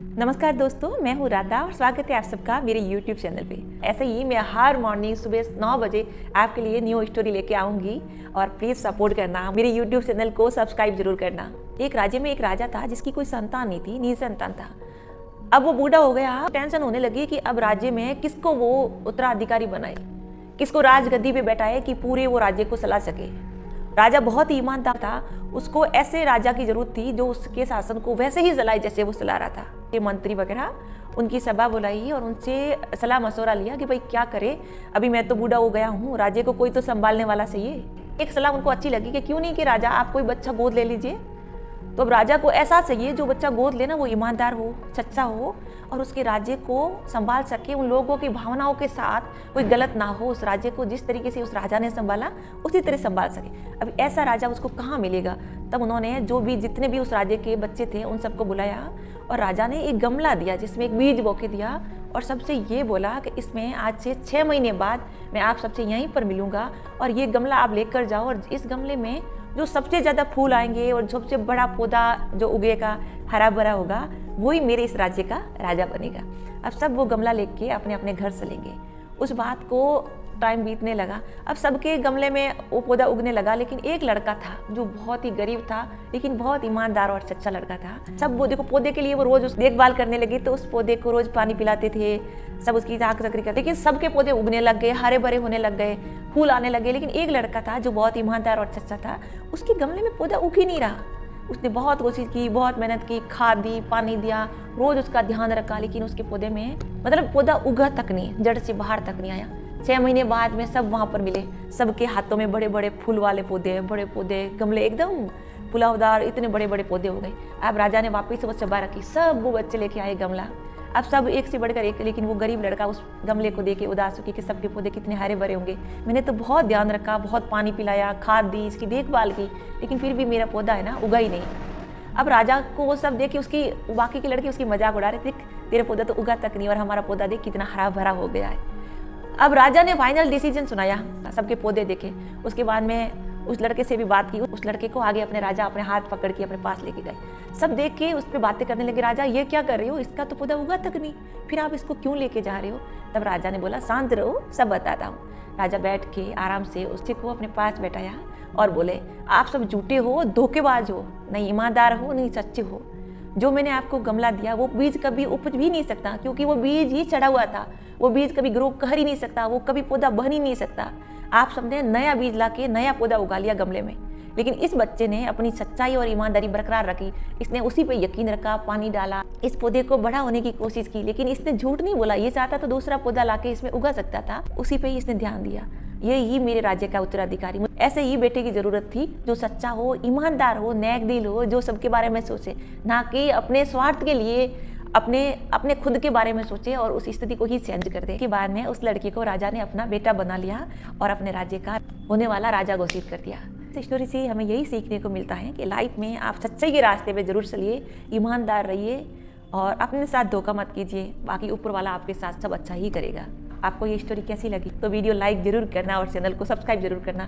नमस्कार दोस्तों, मैं हूँ राधा और स्वागत है आप सबका मेरे YouTube चैनल पे। ऐसे ही मैं हर मॉर्निंग सुबह 9 बजे आपके लिए न्यू स्टोरी लेके आऊँगी और प्लीज़ सपोर्ट करना, मेरे YouTube चैनल को सब्सक्राइब जरूर करना। एक राज्य में एक राजा था जिसकी कोई संतान नहीं थी, निसंतान था। अब वो बूढ़ा हो गया, टेंशन होने लगी कि अब राज्य में किसको वो उत्तराधिकारी बनाए, किसको राजगद्दी पे बैठाए कि पूरे वो राज्य को चला सके। राजा बहुत ही ईमानदार था, उसको ऐसे राजा की जरूरत थी जो उसके शासन को वैसे ही चलाए जैसे वो चला रहा था। ये मंत्री वगैरह उनकी सभा बुलाई और उनसे सलाह मशवरा लिया कि भाई क्या करे, अभी मैं तो बूढ़ा हो गया हूँ, राज्य को कोई तो संभालने वाला चाहिए। एक सलाह उनको अच्छी लगी कि क्यों नहीं कि राजा आप कोई बच्चा गोद ले लीजिए। तो अब राजा को ऐसा चाहिए जो बच्चा गोद लेना वो ईमानदार हो, सच्चा हो और उसके राज्य को संभाल सके, उन लोगों की भावनाओं के साथ कोई गलत ना हो, उस राज्य को जिस तरीके से उस राजा ने संभाला उसी तरह संभाल सके। अब ऐसा राजा उसको कहाँ मिलेगा? तब उन्होंने जितने भी उस राज्य के बच्चे थे उन सबको बुलाया और राजा ने एक गमला दिया जिसमें एक बीज बो के दिया और सबसे ये बोला कि इसमें आज से 6 महीने बाद मैं आप सबसे यहीं पर मिलूंगा और ये गमला आप लेकर जाओ और इस गमले में जो सबसे ज़्यादा फूल आएंगे और सबसे बड़ा पौधा जो उगेगा, हरा भरा होगा, वही मेरे इस राज्य का राजा बनेगा। अब सब वो गमला लेके अपने अपने घर चलेंगे। उस बात को टाइम बीतने लगा, अब सबके गमले में वो पौधा उगने लगा, लेकिन एक लड़का था जो बहुत ही गरीब था लेकिन बहुत ईमानदार और सच्चा लड़का था। सब वो देखो पौधे के लिए वो रोज उस देखभाल करने लगे, तो उस पौधे को रोज पानी पिलाते थे, सब उसकी ताक तकरी करते, लेकिन सबके पौधे उगने लग गए, हरे भरे होने लग गए, फूल आने लगे। लेकिन एक लड़का था जो बहुत ईमानदार और सच्चा था, उसके गमले में पौधा उग ही नहीं रहा। उसने बहुत कोशिश की, बहुत मेहनत की, खाद दी, पानी दिया, रोज उसका ध्यान रखा, लेकिन उसके पौधे में पौधा उगा तक नहीं, जड़ से बाहर तक नहीं आया। 6 महीने बाद में सब वहाँ पर मिले, सबके हाथों में बड़े बड़े फूल वाले पौधे, बड़े पौधे, गमले एकदम फुलावदार, इतने बड़े बड़े पौधे हो गए। अब राजा ने वापिस से वो सभा रखी, सब वो बच्चे लेके आए गमला। अब सब एक से बढ़कर एक, लेकिन वो गरीब लड़का उस गमले को देखे उदास होकर कि सबके पौधे कितने हरे भरे होंगे, मैंने तो बहुत ध्यान रखा, बहुत पानी पिलाया, खाद दी, इसकी देखभाल की, लेकिन फिर भी मेरा पौधा है ना उगा ही नहीं। अब राजा को वो सब देख के बाकी के लड़के उसकी मजाक उड़ा रहे, देख तेरे पौधा तो उगा तक नहीं और हमारा पौधा देख कितना हरा भरा हो गया है। अब राजा ने फाइनल डिसीजन सुनाया, सबके पौधे देखे, उसके बाद में उस लड़के से भी बात की, उस लड़के को आगे अपने राजा अपने हाथ पकड़ के अपने पास लेके गए। सब देख के उस पर बातें करने लगे, राजा ये क्या कर रहे हो, इसका तो पौधा उगा तक नहीं, फिर आप इसको क्यों लेके जा रहे हो? तब राजा ने बोला शांत रहो, सब बताता हूँ। राजा बैठ के आराम से उससे को अपने पास बैठाया और बोले, आप सब झूठे हो, धोखेबाज हो, नहीं ईमानदार हो, नहीं सच्चे हो। जो मैंने आपको गमला दिया वो बीज कभी उपज भी नहीं सकता, क्योंकि वो बीज ही चढ़ा हुआ था, वो बीज कभी ग्रो कर ही नहीं सकता, वो कभी पौधा बन ही नहीं सकता। आप सबने नया बीज लाके नया पौधा उगा लिया गमले में, लेकिन इस बच्चे ने अपनी सच्चाई और ईमानदारी बरकरार रखी, इसने उसी पे यकीन रखा, पानी डाला, इस पौधे को बड़ा होने की कोशिश की, लेकिन इसने झूठ नहीं बोला, ये चाहता तो दूसरा पौधा लाके इसमें उगा सकता था, उसी पे ही इसने ध्यान दिया। ये ही मेरे राज्य का उत्तराधिकारी, ऐसे ही बेटे की जरूरत थी जो सच्चा हो, ईमानदार हो, नेक दिल हो, जो सबके बारे में सोचे, ना कि अपने स्वार्थ के लिए अपने खुद के बारे में सोचे और उस स्थिति को ही चेंज कर दे। के बाद में उस लड़की को राजा ने अपना बेटा बना लिया और अपने राज्य का होने वाला राजा घोषित कर दिया। इस स्टोरी से हमें यही सीखने को मिलता है कि लाइफ में आप सच्चाई के रास्ते पे जरूर चलिए, ईमानदार रहिए और अपने साथ धोखा मत कीजिए, बाकी ऊपर वाला आपके साथ सब अच्छा ही करेगा। आपको ये स्टोरी कैसी लगी तो वीडियो लाइक जरूर करना और चैनल को सब्सक्राइब जरूर करना।